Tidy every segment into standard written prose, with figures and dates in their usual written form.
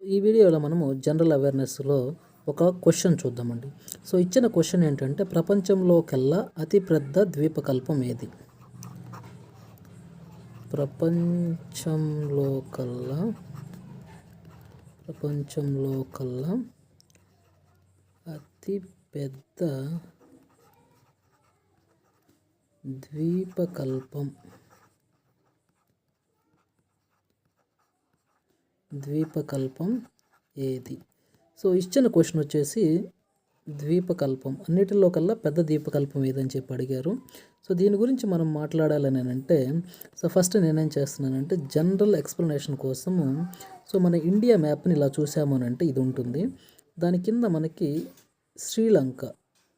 ఈ వీడియోలో మనము జనరల్ అవేర్నెస్లో ఒక క్వశ్చన్ చూద్దామండి. సో ఇచ్చిన క్వశ్చన్ ఏంటంటే ప్రపంచంలోకెల్లా అతిపెద్ద ద్వీపకల్పం ఏది? ప్రపంచంలో కల్లా అతిపెద్ద ద్వీపకల్పం ఏది? సో ఇచ్చిన క్వశ్చన్ వచ్చేసి ద్వీపకల్పం అన్నిటిలో కల్లా పెద్ద ద్వీపకల్పం ఏదని చెప్పి అడిగారు. సో దీని గురించి మనం మాట్లాడాలని అంటే సో ఫస్ట్ నేనేం చేస్తున్నానంటే జనరల్ ఎక్స్ప్లెనేషన్ కోసము సో మన ఇండియా మ్యాప్ని ఇలా చూసాము అని అంటే ఇది ఉంటుంది. దాని కింద మనకి శ్రీలంక,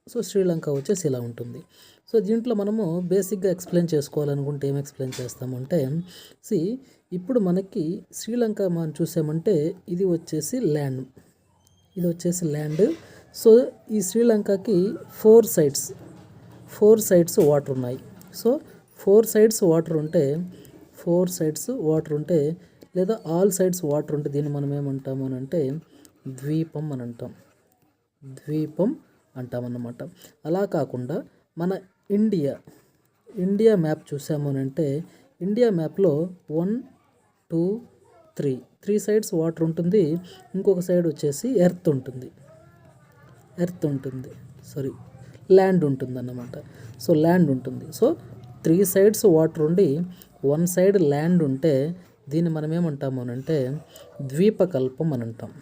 సో శ్రీలంక వచ్చేసి ఇలా ఉంటుంది. సో దీంట్లో మనము బేసిక్గా ఎక్స్ప్లెయిన్ చేసుకోవాలనుకుంటే ఏం ఎక్స్ప్లెయిన్ చేస్తామంటే ఇప్పుడు మనకి శ్రీలంక మనం చూసామంటే ఇది వచ్చేసి ల్యాండ్. సో ఈ శ్రీలంకకి ఫోర్ సైడ్స్ వాటర్ ఉన్నాయి. సో ఫోర్ సైడ్స్ వాటర్ ఉంటే లేదా ఆల్ సైడ్స్ వాటర్ ఉంటే దీన్ని మనం ఏమంటాము అని అంటే ద్వీపం అంటామన్నమాట. అలా కాకుండా మన ఇండియా మ్యాప్ చూసాము అని అంటే ఇండియా మ్యాప్లో 1, 2, 3 సైడ్స్ వాటర్ ఉంటుంది. ఇంకొక సైడ్ వచ్చేసి ల్యాండ్ ఉంటుంది అన్నమాట. సో ల్యాండ్ ఉంటుంది. సో 3 సైడ్స్ వాటర్ ఉండి 1 సైడ్ ల్యాండ్ ఉంటే దీన్ని మనం ఏమంటాము అని అంటే ద్వీపకల్పం అని అంటాం.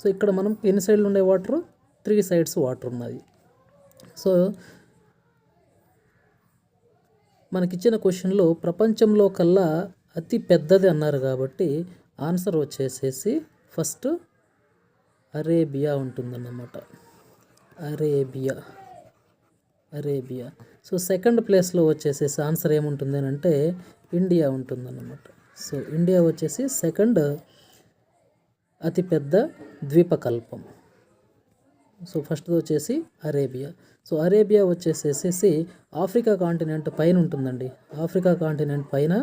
సో ఇక్కడ మనం ఎన్ని సైడ్లు ఉండే వాటర్ 3 సైడ్స్ వాటర్ ఉన్నది. సో మనకిచ్చిన క్వశ్చన్లో ప్రపంచంలో కల్లా అతి పెద్దది అన్నారు కాబట్టి ఆన్సర్ వచ్చేసేసి ఫస్ట్ అరేబియా ఉంటుందన్నమాట. అరేబియా. సో సెకండ్ ప్లేస్లో వచ్చేసేసి ఆన్సర్ ఏముంటుంది అని అంటే ఇండియా ఉంటుందన్నమాట. సో ఇండియా వచ్చేసి సెకండ్ అతిపెద్ద ద్వీపకల్పం. సో ఫస్ట్ వచ్చేసి అరేబియా. సో అరేబియా వచ్చేసేసి ఆఫ్రికా కాంటినెంట్ పైన ఉంటుందండి. ఆఫ్రికా కాంటినెంట్ పైన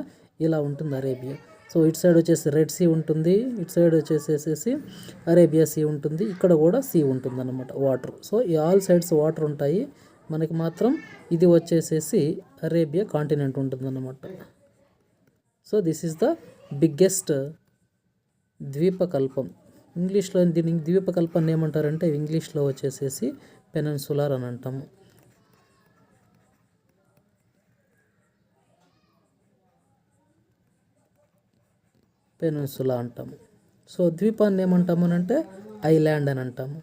ఇలా ఉంటుంది అరేబియా. సో ఇటు సైడ్ వచ్చేసి రెడ్ సీ ఉంటుంది, ఇటు సైడ్ వచ్చేసేసి అరేబియా సీ ఉంటుంది, ఇక్కడ కూడా సీ ఉంటుంది అన్నమాట వాటర్. సో ఈ ఆల్ సైడ్స్ వాటర్ ఉంటాయి. మనకి మాత్రం ఇది వచ్చేసేసి అరేబియా కాంటినెంట్ ఉంటుందన్నమాట. So this is the biggest ద్వీపకల్పం. ఇంగ్లీష్లో దీన్ని ద్వీపకల్పాన్ని ఏమంటారంటే ఇంగ్లీష్లో వచ్చేసేసి పెనిన్సులార్ అని అంటాము. పెనిన్సులా అంటాము. సో ద్వీపాన్ని ఏమంటాము అని అంటే ఐలాండ్ అని అంటాము.